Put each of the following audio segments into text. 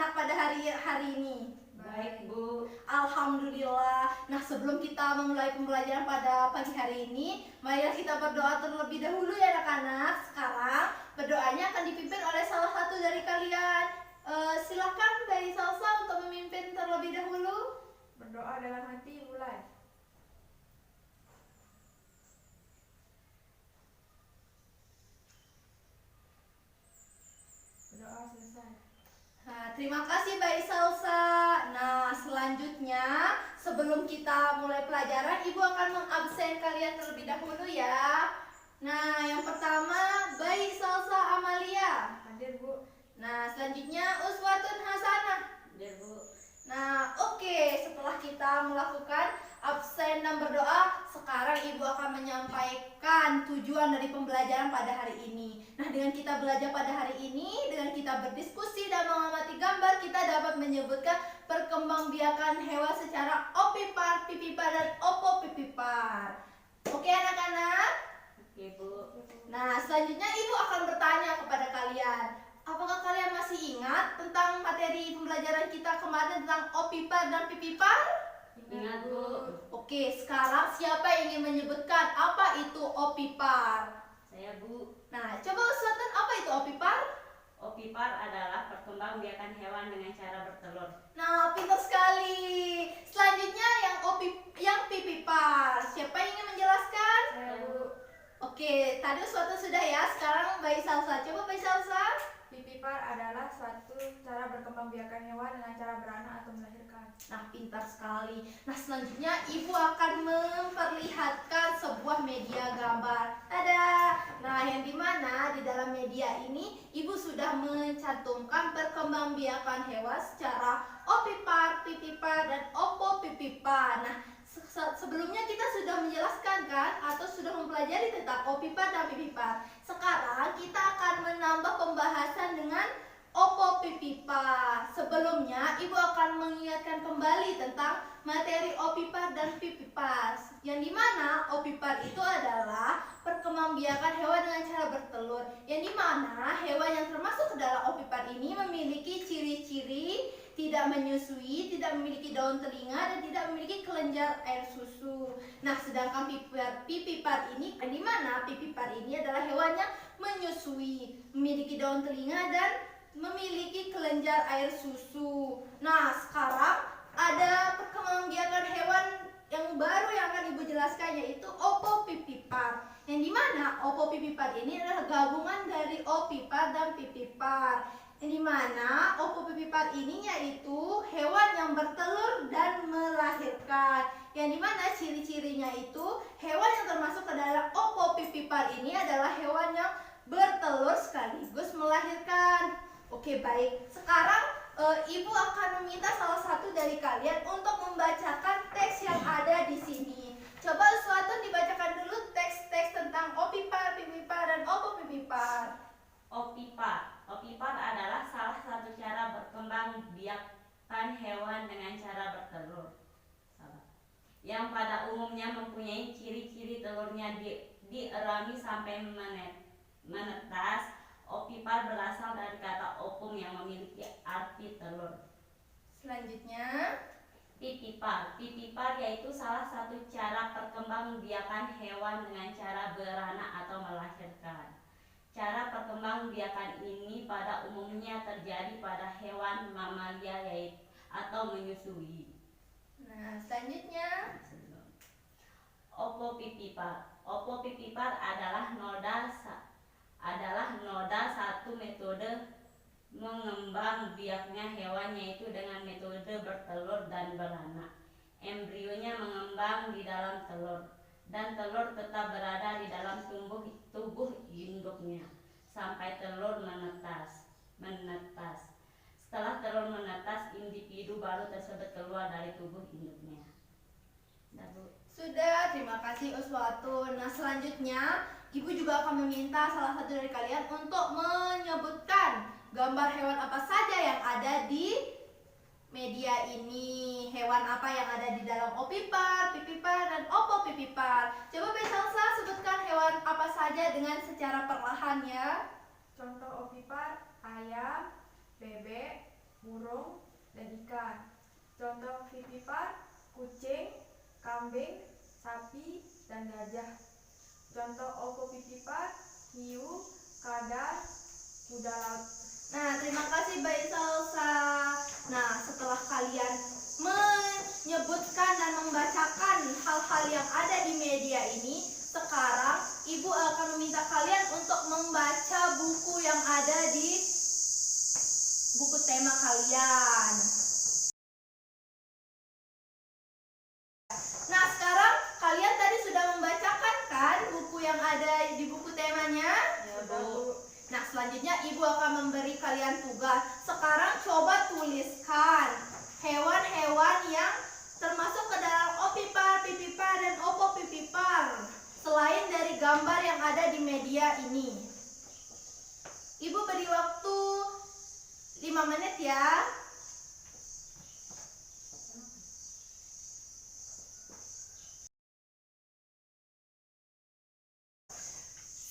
anak-anak pada hari ini? Baik, Bu. Alhamdulillah. Nah, sebelum kita memulai pembelajaran pada pagi hari ini, marilah kita berdoa terlebih dahulu ya anak-anak. Sekarang berdoanya akan dipimpin oleh salah satu dari kalian. Silakan dari Salsa untuk memimpin terlebih dahulu. Berdoa dalam hati, mulai. Berdoa selesai. Nah, terima kasih Baik Salsa. Nah, selanjutnya sebelum kita mulai pelajaran, Ibu akan mengabsen kalian terlebih dahulu ya. Nah, yang pertama Baik Salsa Amalia. Hadir, Bu. Nah, selanjutnya Uswatun Hasanah. Hadir, Bu. Nah, oke. Setelah kita melakukan absen dan berdoa, sekarang Ibu akan menyampaikan tujuan dari pembelajaran pada hari ini. Nah, dengan kita belajar pada hari ini, dengan kita berdiskusi dan mengamati gambar, kita dapat menyebutkan perkembangbiakan hewan secara opipar, pipipar, dan opopipipar. Oke anak-anak? Oke, Bu. Nah, selanjutnya Ibu akan bertanya kepada kalian. Apakah kalian masih ingat tentang materi pembelajaran kita kemarin tentang opipar dan pipipar? Ingat, Bu. Oke, sekarang siapa yang ingin menyebutkan apa itu opipar? Saya, Bu. Nah, coba usulkan apa itu opipar? Opipar adalah perkembangbiakan hewan dengan cara bertelur. Nah, pintar sekali. Selanjutnya yang pipipar. Siapa yang ingin menjelaskan? Saya, Bu. Oke, tadi usulkan sudah ya. Sekarang Bayi Salsa. Coba Bayi Salsa. Pipipar adalah suatu cara berkembangbiakan hewan dengan cara beranak atau melahirkan. Nah, pintar sekali. Nah, selanjutnya Ibu akan memperlihatkan sebuah media gambar. Ada. Nah, yang dimana di dalam media ini Ibu sudah mencantumkan perkembangbiakan hewan secara opipar, pipipar, dan opopipipar. Nah, sebelumnya kita sudah menjelaskan kan atau sudah mempelajari tentang opipar dan pipipar. Sekarang kita akan menambah pembahasan dengan opopipipar. Sebelumnya Ibu akan mengingatkan kembali tentang materi opipar dan pipipar. Yang dimana opipar itu adalah perkembangbiakan hewan dengan cara bertelur. Yang dimana hewan yang termasuk ke dalam opipar ini memiliki ciri-ciri tidak menyusui, tidak memiliki daun telinga, dan tidak memiliki kelenjar air susu. Nah, sedangkan pipipar ini, di mana pipipar ini adalah hewan yang menyusui, memiliki daun telinga dan memiliki kelenjar air susu. Nah, sekarang ada perkembangbiakan hewan yang baru yang akan Ibu jelaskan, yaitu opopipipar. Yang dimana opopipipar ini adalah gabungan dari opipar dan pipipar. Yang dimana opopipipar ini yaitu hewan yang bertelur dan melahirkan. Yang dimana ciri-cirinya itu hewan yang termasuk ke dalam opopipipar ini adalah hewan yang bertelur sekaligus melahirkan. Oke, baik. Sekarang Ibu akan meminta salah satu dari kalian untuk membacakan teks yang ada di sini. Coba Uswatun dibacakan dulu teks-teks tentang opipar, pipipar, dan opopipipar. Opipar. Opipar adalah salah satu cara berkembangbiakan hewan dengan cara bertelur. Yang pada umumnya mempunyai ciri-ciri telurnya dierami sampai menetas. Opipar berasal dari kata opum yang memiliki arti telur. Selanjutnya, Pipipar. Pipipar yaitu salah satu cara perkembangbiakan hewan dengan cara beranak atau melahirkan. Cara perkembangbiakan ini pada umumnya terjadi pada hewan mamalia yaitu atau menyusui. nah selanjutnya, Opopipipar. Opopipipar adalah noda satu metode mengembangbiaknya hewan, yaitu dengan metode bertelur dan beranak. Embrionya mengembang di dalam telur, dan telur tetap berada di dalam tubuh induknya sampai telur menetas. Setelah telur menetas, individu baru tersebut keluar dari tubuh induknya. sudah, terima kasih Uswatun. Nah, selanjutnya Ibu juga akan meminta salah satu dari kalian untuk menyebutkan gambar hewan apa saja yang ada di media ini. Hewan apa yang ada di dalam opipar, pipipar, dan opopipipar. Coba Salsa sebutkan hewan apa saja dengan secara perlahan ya. Contoh opipar: ayam, bebek, burung, dan ikan. Contoh vivipar, kucing, kambing, sapi, dan gajah. Contoh ovovivipar, hiu, kadal, kuda laut. Nah, terima kasih Mbak Salsa. Nah, setelah kalian menyebutkan dan membacakan hal-hal yang ada di media ini, sekarang Ibu akan meminta kalian untuk membaca buku yang ada di buku tema kalian. Nah, sekarang kalian tadi sudah membacakan kan buku yang ada di buku temanya? Ya, Bu. Nah, selanjutnya Ibu akan memberi kalian tugas. Sekarang coba tuliskan hewan-hewan yang termasuk ke dalam opipar, pipipar, dan opopipipar selain dari gambar yang ada di media ini. Ibu beri waktu 5 menit ya.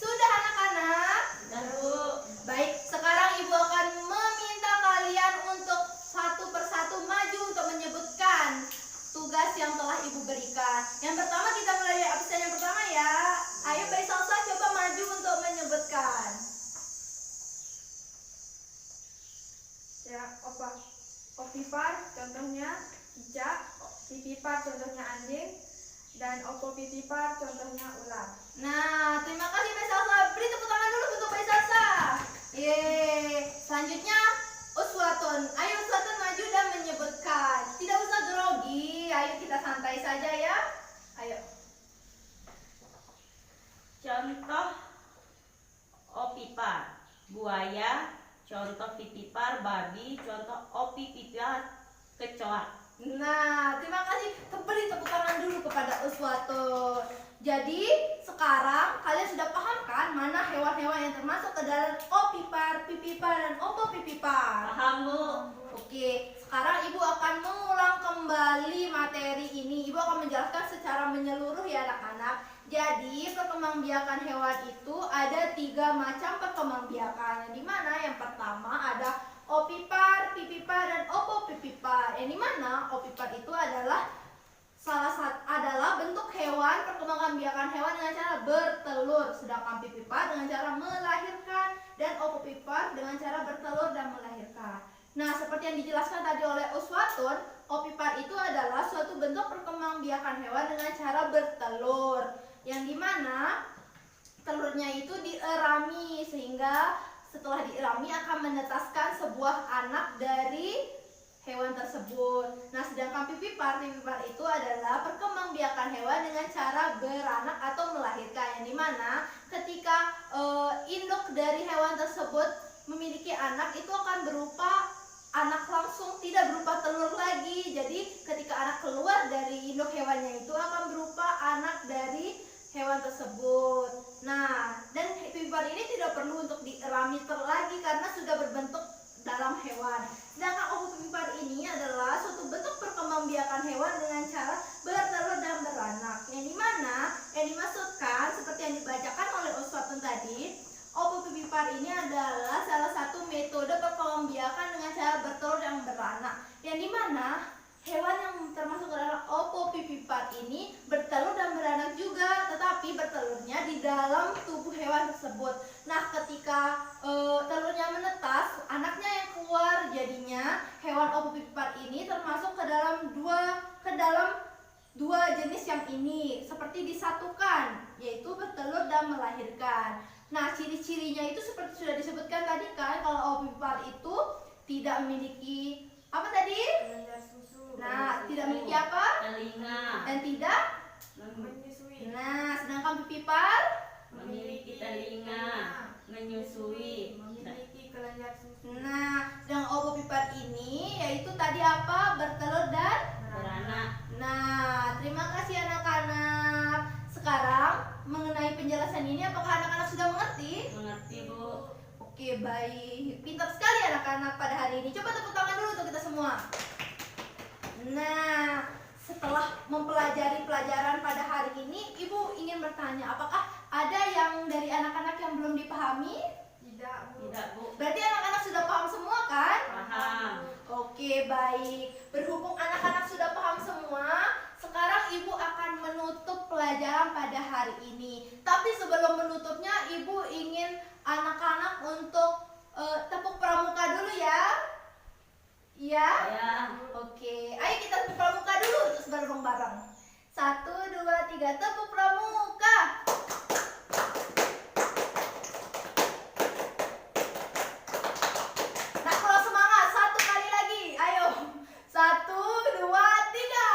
Sudah anak-anak? Dan Bu, Baik, sekarang Ibu akan meminta kalian untuk satu persatu maju untuk menyebutkan tugas yang telah Ibu berikan. Yang pertama kita mulai dari absen yang pertama ya. Ayo Mbak Salsa coba maju untuk menyebutkan. Ya, ovipar contohnya cicak, vivipar contohnya anjing, dan ovovivipar contohnya ular. Nah, terima kasih Mbak Salsa. Beri tepuk tangan dulu untuk Mbak Salsa. Yeay. Selanjutnya Uswatun. Ayo Uswatun maju dan menyebutkan. Tidak usah grogi. Ayo kita santai saja ya. Ayo. contoh opipar, buaya. Contoh pipipar, babi. Contoh opipipar, kecoa. Nah, terima kasih. Beri tepuk tangan dulu kepada Uswatun. Jadi, sekarang kalian sudah paham kan mana hewan-hewan yang termasuk ke dalam opipar, pipipar, dan opopipipar? Paham, Bu? Oke, sekarang Ibu akan mengulang kembali materi ini. Ibu akan menjelaskan secara menyeluruh ya anak-anak. Jadi, perkembangbiakan hewan itu ada 3 macam perkembangbiakan. Di mana yang pertama ada opipar, pipipar, dan opopipipar. Yang dimana opipar itu adalah bentuk hewan perkembangbiakan hewan dengan cara bertelur, sedangkan pipipar dengan cara melahirkan, dan opopipar dengan cara bertelur dan melahirkan. Nah, seperti yang dijelaskan tadi oleh Uswatun, opipar itu adalah suatu bentuk perkembangbiakan hewan dengan cara bertelur, yang dimana telurnya itu dierami sehingga setelah dierami akan menetaskan sebuah anak dari hewan tersebut. Nah, sedangkan pipipar itu adalah perkembangbiakan hewan dengan cara beranak atau melahirkan, yang dimana ketika induk dari hewan tersebut memiliki anak itu akan berupa anak langsung, tidak berupa telur lagi. Jadi ketika anak keluar dari induk hewannya itu akan berupa anak dari hewan tersebut. Nah, dan pipipar ini tidak perlu untuk dierami lagi karena sudah berbentuk dalam hewan. Sedangkan ovopipipar ini adalah suatu bentuk perkembangbiakan hewan dengan cara bertelur dan beranak. Yang dimana yang dimaksudkan seperti yang dibacakan oleh Uswatun tadi, ovopipipar ini adalah salah satu metode perkembangbiakan dengan cara bertelur dan beranak. Yang dimana hewan yang termasuk dalam ovopipipar ini bertelur dan beranak juga, tetapi bertelurnya di dalam tubuh hewan tersebut. Nah, ketika telurnya menetas, anaknya yang keluar, jadinya hewan ovopipipar ini termasuk ke dalam dua jenis yang ini seperti disatukan, yaitu bertelur dan melahirkan. Nah, ciri-cirinya itu seperti sudah disebutkan tadi kan, kalau ovopipar itu tidak memiliki apa tadi? Kelenjar susu. Nah, tidak memiliki apa? Telinga. Dan tidak? Menyusui. Nah, sedangkan pipipar Memiliki telinga. Menyusui. Memiliki kelenjar susu. Nah, sedangkan ovopipar ini yaitu tadi apa? Bertelur dan Beranak. Nah, terima kasih anak-anak. Sekarang mengenai penjelasan ini apakah anak-anak sudah mengerti? Mengerti, Bu? Oke, baik. Pintar sekali anak-anak pada hari ini. Coba tepuk tangan dulu untuk kita semua. Nah, setelah mempelajari pelajaran pada hari ini, Ibu ingin bertanya, apakah ada yang dari anak-anak yang belum dipahami? Tidak, Bu. Tidak, Bu. Berarti anak-anak sudah paham semua kan? Paham. baik. Berhubung anak-anak sudah paham semua, sekarang Ibu akan menutup pelajaran pada hari ini. Tapi sebelum menutupnya, Ibu ingin anak-anak untuk tepuk pramuka dulu ya. Iya? Ya. Oke, ayo kita tepuk pramuka dulu terus bareng-bareng. 1, 2, 3, tepuk pramuka. Nah, kalau semangat, 1 kali lagi. Ayo. 1, 2, 3.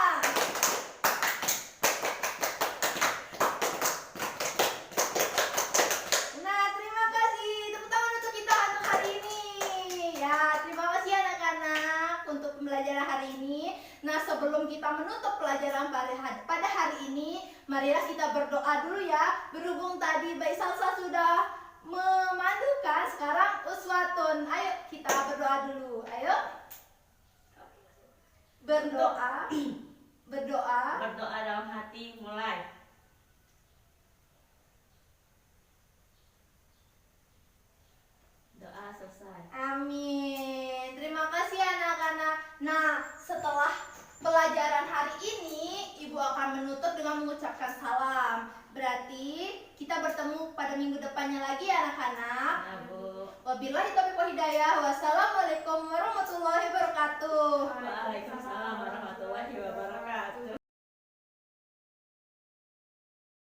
Nah, terima kasih. Tepuk tangan untuk kita untuk hari ini. Ya, terima kasih anak-anak untuk pembelajaran hari ini. Nah, sebelum kita menutup pelajaran pada hari ini, marilah kita berdoa dulu ya. Berhubung tadi Baik Salsa sudah memandukan, sekarang uswatun. Ayo kita berdoa dulu. Ayo. Berdoa. Berdoa. Berdoa dalam hati, mulai. Doa selesai. Amin. Terima kasih anak-anak. Nah, setelah pelajaran hari ini, Ibu akan menutup dengan mengucapkan salam. Berarti kita bertemu pada minggu depannya lagi anak-anak. Ya, Bu. Wabillahi taufiq wal hidayah. Wassalamualaikum warahmatullahi wabarakatuh. Waalaikumsalam warahmatullahi wabarakatuh.